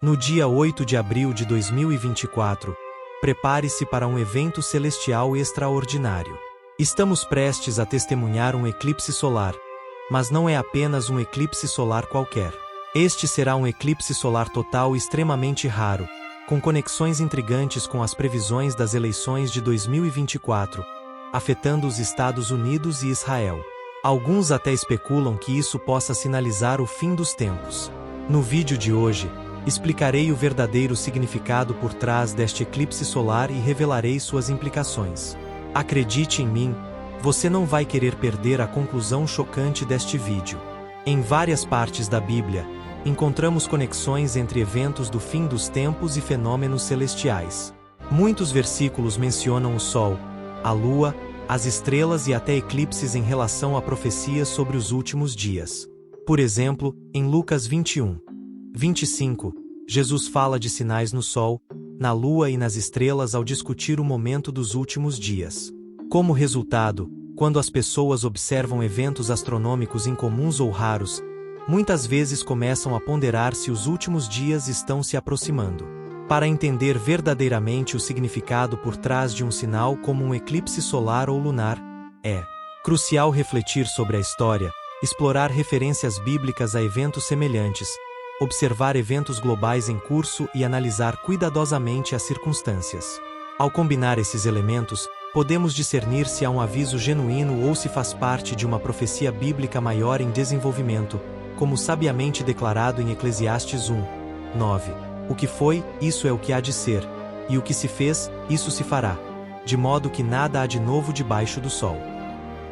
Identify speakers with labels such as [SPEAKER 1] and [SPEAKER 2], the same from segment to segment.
[SPEAKER 1] No dia 8 de abril de 2024, prepare-se para um evento celestial extraordinário. Estamos prestes a testemunhar um eclipse solar, mas não é apenas um eclipse solar qualquer. Este será um eclipse solar total extremamente raro, com conexões intrigantes com as previsões das eleições de 2024, afetando os Estados Unidos e Israel. Alguns até especulam que isso possa sinalizar o fim dos tempos. No vídeo de hoje, explicarei o verdadeiro significado por trás deste eclipse solar e revelarei suas implicações. Acredite em mim, você não vai querer perder a conclusão chocante deste vídeo. Em várias partes da Bíblia, encontramos conexões entre eventos do fim dos tempos e fenômenos celestiais. Muitos versículos mencionam o Sol, a Lua, as estrelas e até eclipses em relação a profecias sobre os últimos dias. Por exemplo, em Lucas 21:25, Jesus fala de sinais no Sol, na Lua e nas estrelas ao discutir o momento dos últimos dias. Como resultado, quando as pessoas observam eventos astronômicos incomuns ou raros, muitas vezes começam a ponderar se os últimos dias estão se aproximando. Para entender verdadeiramente o significado por trás de um sinal como um eclipse solar ou lunar, é crucial refletir sobre a história, explorar referências bíblicas a eventos semelhantes, observar eventos globais em curso e analisar cuidadosamente as circunstâncias. Ao combinar esses elementos, podemos discernir se há um aviso genuíno ou se faz parte de uma profecia bíblica maior em desenvolvimento, como sabiamente declarado em Eclesiastes 1:9. O que foi, isso é o que há de ser, e o que se fez, isso se fará, de modo que nada há de novo debaixo do sol.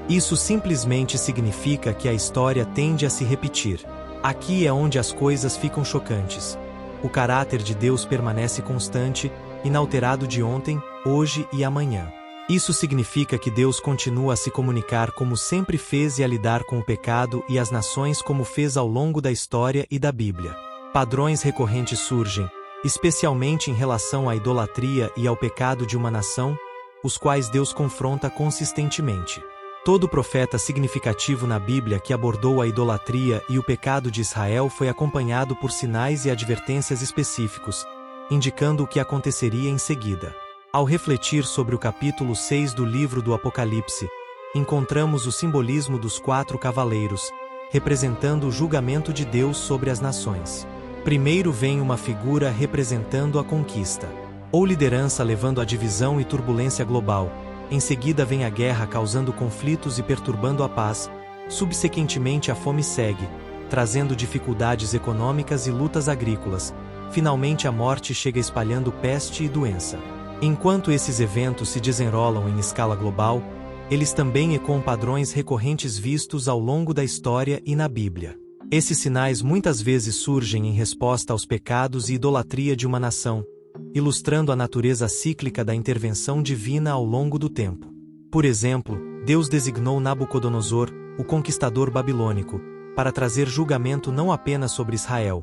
[SPEAKER 1] Isso simplesmente significa que a história tende a se repetir. Aqui é onde as coisas ficam chocantes. O caráter de Deus permanece constante, inalterado de ontem, hoje e amanhã. Isso significa que Deus continua a se comunicar como sempre fez e a lidar com o pecado e as nações como fez ao longo da história e da Bíblia. Padrões recorrentes surgem, especialmente em relação à idolatria e ao pecado de uma nação, os quais Deus confronta consistentemente. Todo profeta significativo na Bíblia que abordou a idolatria e o pecado de Israel foi acompanhado por sinais e advertências específicos, indicando o que aconteceria em seguida. Ao refletir sobre o capítulo 6 do livro do Apocalipse, encontramos o simbolismo dos 4 cavaleiros, representando o julgamento de Deus sobre as nações. Primeiro vem uma figura representando a conquista, ou liderança levando à divisão e turbulência global. Em seguida vem a guerra causando conflitos e perturbando a paz. Subsequentemente a fome segue, trazendo dificuldades econômicas e lutas agrícolas. Finalmente a morte chega espalhando peste e doença. Enquanto esses eventos se desenrolam em escala global, eles também ecoam padrões recorrentes vistos ao longo da história e na Bíblia. Esses sinais muitas vezes surgem em resposta aos pecados e idolatria de uma nação, ilustrando a natureza cíclica da intervenção divina ao longo do tempo. Por exemplo, Deus designou Nabucodonosor, o conquistador babilônico, para trazer julgamento não apenas sobre Israel,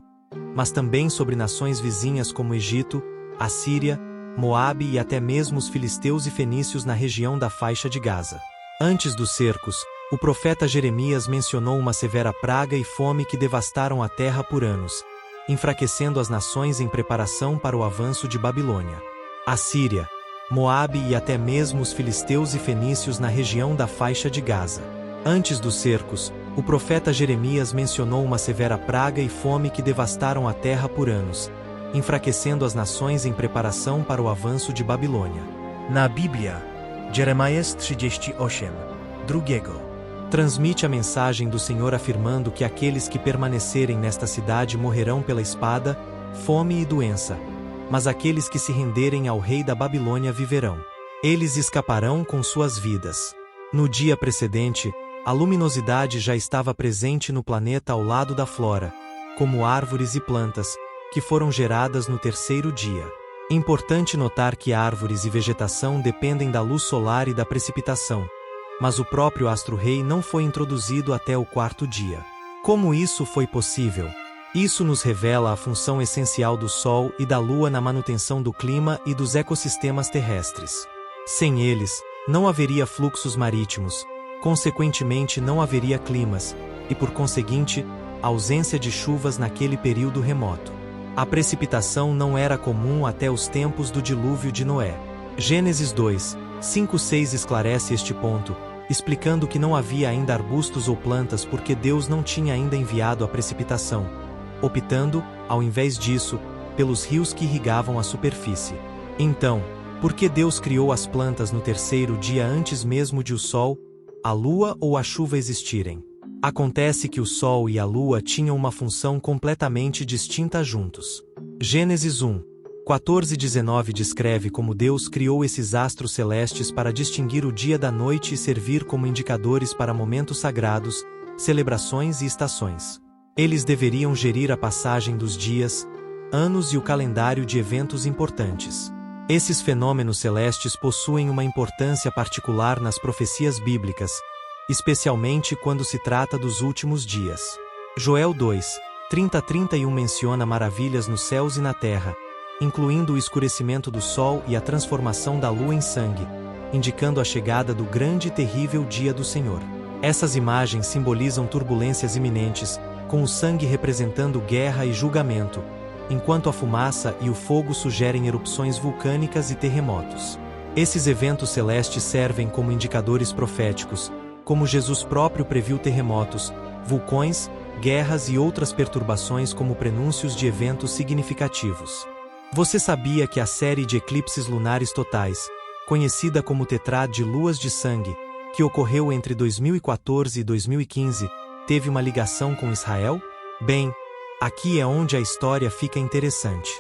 [SPEAKER 1] mas também sobre nações vizinhas como Egito, Assíria, Moabe e até mesmo os filisteus e fenícios na região da faixa de Gaza. Antes dos cercos, o profeta Jeremias mencionou uma severa praga e fome que devastaram a terra por anos, enfraquecendo as nações em preparação para o avanço de Babilônia. Assíria, Moabe e até mesmo os filisteus e fenícios na região da faixa de Gaza. Antes dos cercos, o profeta Jeremias mencionou uma severa praga e fome que devastaram a terra por anos, enfraquecendo as nações em preparação para o avanço de Babilônia.
[SPEAKER 2] Na Bíblia, Jeremias 38:2
[SPEAKER 1] transmite a mensagem do Senhor afirmando que aqueles que permanecerem nesta cidade morrerão pela espada, fome e doença, mas aqueles que se renderem ao rei da Babilônia viverão. Eles escaparão com suas vidas. No dia precedente, a luminosidade já estava presente no planeta ao lado da flora, como árvores e plantas, que foram geradas no terceiro dia. Importante notar que árvores e vegetação dependem da luz solar e da precipitação, mas o próprio astro-rei não foi introduzido até o 4º dia. Como isso foi possível? Isso nos revela a função essencial do Sol e da Lua na manutenção do clima e dos ecossistemas terrestres. Sem eles, não haveria fluxos marítimos, consequentemente não haveria climas, e por conseguinte, ausência de chuvas naquele período remoto. A precipitação não era comum até os tempos do dilúvio de Noé. Gênesis 2, 5-6 esclarece este ponto, explicando que não havia ainda arbustos ou plantas porque Deus não tinha ainda enviado a precipitação, optando, ao invés disso, pelos rios que irrigavam a superfície. Então, por que Deus criou as plantas no terceiro dia antes mesmo de o sol, a lua ou a chuva existirem? Acontece que o sol e a lua tinham uma função completamente distinta juntos. Gênesis 1, 14-19 descreve como Deus criou esses astros celestes para distinguir o dia da noite e servir como indicadores para momentos sagrados, celebrações e estações. Eles deveriam gerir a passagem dos dias, anos e o calendário de eventos importantes. Esses fenômenos celestes possuem uma importância particular nas profecias bíblicas, especialmente quando se trata dos últimos dias. Joel 2, 30-31 menciona maravilhas nos céus e na terra, incluindo o escurecimento do sol e a transformação da lua em sangue, indicando a chegada do grande e terrível dia do Senhor. Essas imagens simbolizam turbulências iminentes, com o sangue representando guerra e julgamento, enquanto a fumaça e o fogo sugerem erupções vulcânicas e terremotos. Esses eventos celestes servem como indicadores proféticos, como Jesus próprio previu terremotos, vulcões, guerras e outras perturbações como prenúncios de eventos significativos. Você sabia que a série de eclipses lunares totais, conhecida como Tetrad de Luas de Sangue, que ocorreu entre 2014 e 2015, teve uma ligação com Israel? Bem, aqui é onde a história fica interessante.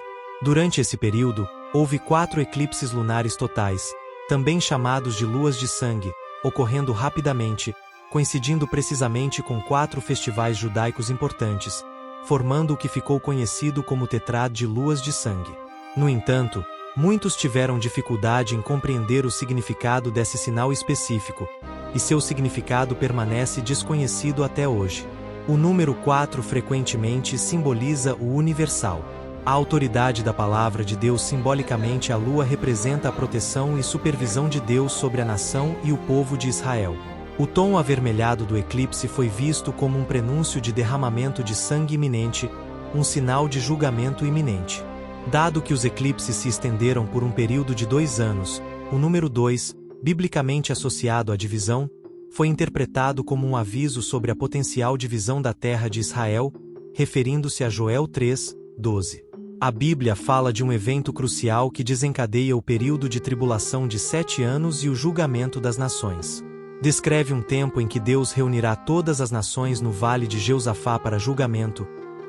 [SPEAKER 1] Durante esse período, houve 4 eclipses lunares totais, também chamados de luas de sangue, ocorrendo rapidamente, coincidindo precisamente com 4 festivais judaicos importantes, formando o que ficou conhecido como Tetrad de Luas de Sangue. No entanto, muitos tiveram dificuldade em compreender o significado desse sinal específico, e seu significado permanece desconhecido até hoje. O número 4 frequentemente simboliza o universal. A autoridade da palavra de Deus simbolicamente a lua representa a proteção e supervisão de Deus sobre a nação e o povo de Israel. O tom avermelhado do eclipse foi visto como um prenúncio de derramamento de sangue iminente, um sinal de julgamento iminente. Dado que os eclipses se estenderam por um período de 2 anos, o número 2, biblicamente associado à divisão, foi interpretado como um aviso sobre a potencial divisão da terra de Israel, referindo-se a Joel 3, 12. A Bíblia fala de um evento crucial que desencadeia o período de tribulação de 7 anos e o julgamento das nações. Descreve um tempo em que Deus reunirá todas as nações no vale de Jeosafá para julgamento,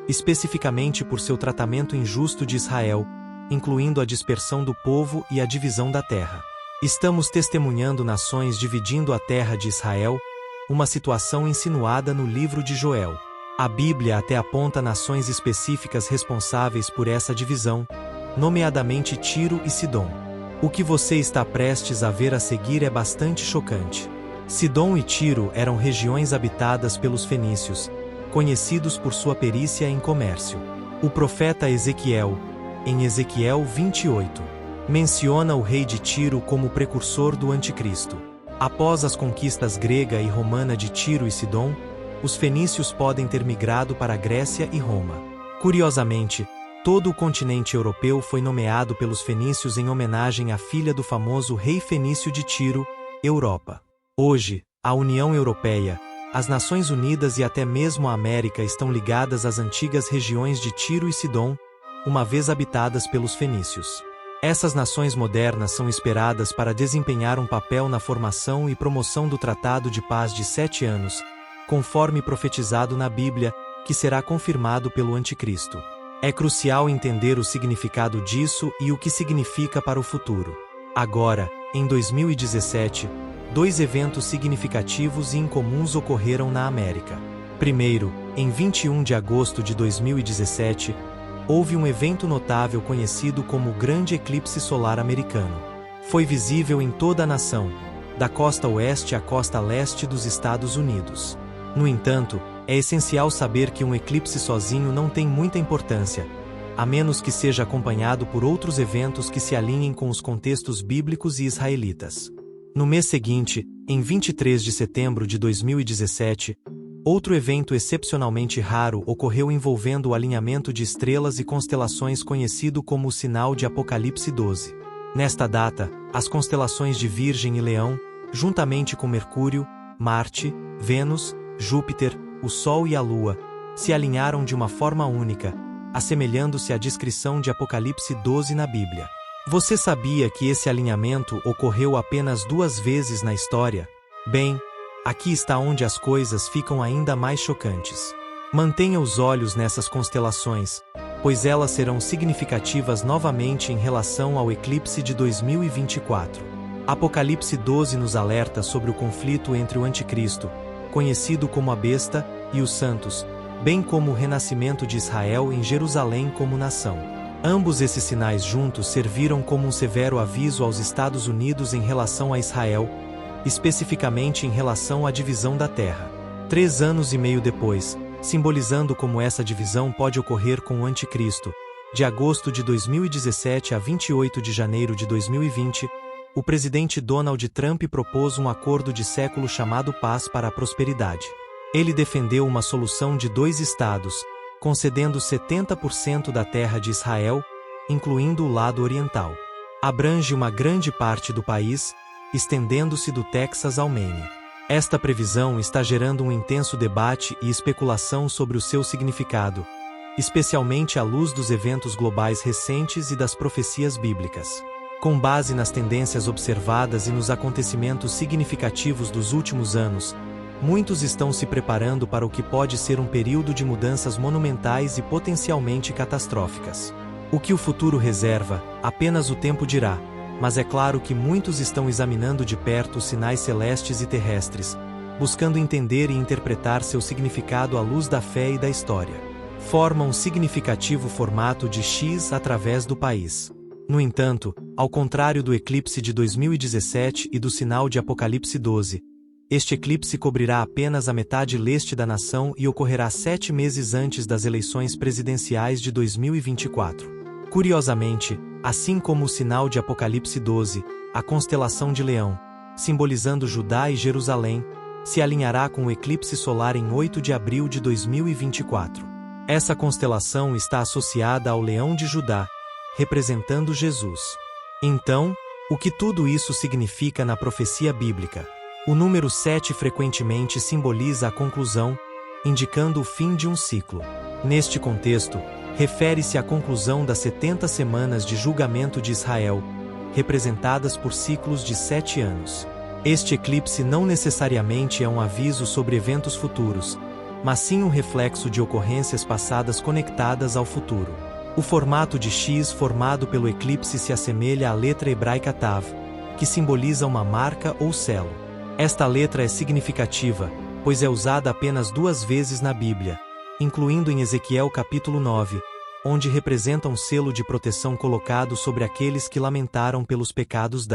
[SPEAKER 1] especificamente por seu tratamento injusto de Israel, incluindo a dispersão do povo e a divisão da terra. Estamos testemunhando nações dividindo a terra de Israel, uma situação insinuada no livro de Joel. A Bíblia até aponta nações específicas responsáveis por essa divisão, nomeadamente Tiro e Sidom. O que você está prestes a ver a seguir é bastante chocante. Sidom e Tiro eram regiões habitadas pelos fenícios, conhecidos por sua perícia em comércio. O profeta Ezequiel, em Ezequiel 28, menciona o rei de Tiro como precursor do anticristo. Após as conquistas grega e romana de Tiro e Sidom, os fenícios podem ter migrado para a Grécia e Roma. Curiosamente, todo o continente europeu foi nomeado pelos fenícios em homenagem à filha do famoso rei fenício de Tiro, Europa. Hoje, a União Europeia, as Nações Unidas e até mesmo a América estão ligadas às antigas regiões de Tiro e Sidom, uma vez habitadas pelos fenícios. Essas nações modernas são esperadas para desempenhar um papel na formação e promoção do Tratado de Paz de 7 anos, conforme profetizado na Bíblia, que será confirmado pelo Anticristo. É crucial entender o significado disso e o que significa para o futuro. Agora, em 2017, 2 eventos significativos e incomuns ocorreram na América. Primeiro, em 21 de agosto de 2017, houve um evento notável conhecido como o Grande Eclipse Solar Americano. Foi visível em toda a nação, da costa oeste à costa leste dos Estados Unidos. No entanto, é essencial saber que um eclipse sozinho não tem muita importância, a menos que seja acompanhado por outros eventos que se alinhem com os contextos bíblicos e israelitas. No mês seguinte, em 23 de setembro de 2017, Outro evento excepcionalmente raro ocorreu envolvendo o alinhamento de estrelas e constelações conhecido como o sinal de Apocalipse 12. Nesta data, as constelações de Virgem e Leão, juntamente com Mercúrio, Marte, Vênus, Júpiter, o Sol e a Lua, se alinharam de uma forma única, assemelhando-se à descrição de Apocalipse 12 na Bíblia. Você sabia que esse alinhamento ocorreu apenas 2 vezes na história? Bem, aqui está onde as coisas ficam ainda mais chocantes. Mantenha os olhos nessas constelações, pois elas serão significativas novamente em relação ao eclipse de 2024. Apocalipse 12 nos alerta sobre o conflito entre o Anticristo, conhecido como a Besta, e os santos, bem como o renascimento de Israel em Jerusalém como nação. Ambos esses sinais juntos serviram como um severo aviso aos Estados Unidos em relação a Israel, especificamente em relação à divisão da terra. 3 anos e meio depois, simbolizando como essa divisão pode ocorrer com o Anticristo, de agosto de 2017 a 28 de janeiro de 2020, o presidente Donald Trump propôs um acordo de século chamado Paz para a Prosperidade. Ele defendeu uma solução de 2 estados, concedendo 70% da terra de Israel, incluindo o lado oriental. Abrange uma grande parte do país, estendendo-se do Texas ao Maine. Esta previsão está gerando um intenso debate e especulação sobre o seu significado, especialmente à luz dos eventos globais recentes e das profecias bíblicas. Com base nas tendências observadas e nos acontecimentos significativos dos últimos anos, muitos estão se preparando para o que pode ser um período de mudanças monumentais e potencialmente catastróficas. O que o futuro reserva, apenas o tempo dirá, mas é claro que muitos estão examinando de perto os sinais celestes e terrestres, buscando entender e interpretar seu significado à luz da fé e da história. Forma um significativo formato de X através do país. No entanto, ao contrário do eclipse de 2017 e do sinal de Apocalipse 12, este eclipse cobrirá apenas a metade leste da nação e ocorrerá 7 meses antes das eleições presidenciais de 2024. Curiosamente, assim como o sinal de Apocalipse 12, a constelação de Leão, simbolizando Judá e Jerusalém, se alinhará com o eclipse solar em 8 de abril de 2024. Essa constelação está associada ao Leão de Judá, representando Jesus. Então, o que tudo isso significa na profecia bíblica? O número 7 frequentemente simboliza a conclusão, indicando o fim de um ciclo. Neste contexto, refere-se à conclusão das 70 semanas de julgamento de Israel, representadas por ciclos de 7 anos. Este eclipse não necessariamente é um aviso sobre eventos futuros, mas sim um reflexo de ocorrências passadas conectadas ao futuro. O formato de X formado pelo eclipse se assemelha à letra hebraica Tav, que simboliza uma marca ou selo. Esta letra é significativa, pois é usada apenas 2 vezes na Bíblia, incluindo em Ezequiel capítulo 9, onde representa um selo de proteção colocado sobre aqueles que lamentaram pelos pecados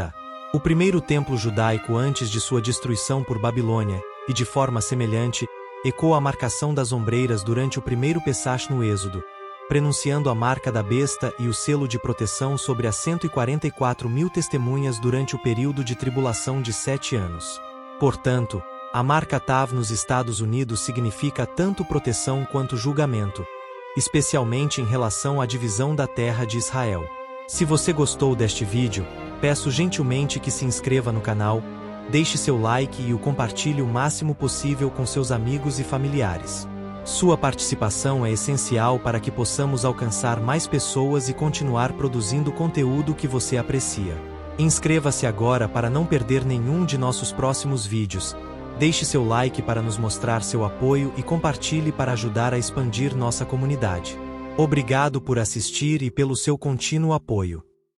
[SPEAKER 1] O primeiro templo judaico antes de sua destruição por Babilônia, e de forma semelhante, ecoa a marcação das ombreiras durante o primeiro Pessach no Êxodo, prenunciando a marca da besta e o selo de proteção sobre as 144.000 testemunhas durante o período de tribulação de 7 anos. Portanto, a marca Tav nos Estados Unidos significa tanto proteção quanto julgamento, especialmente em relação à divisão da terra de Israel. Se você gostou deste vídeo, peço gentilmente que se inscreva no canal, deixe seu like e o compartilhe o máximo possível com seus amigos e familiares. Sua participação é essencial para que possamos alcançar mais pessoas e continuar produzindo conteúdo que você aprecia. Inscreva-se agora para não perder nenhum de nossos próximos vídeos. Deixe seu like para nos mostrar seu apoio e compartilhe para ajudar a expandir nossa comunidade. Obrigado por assistir e pelo seu contínuo apoio.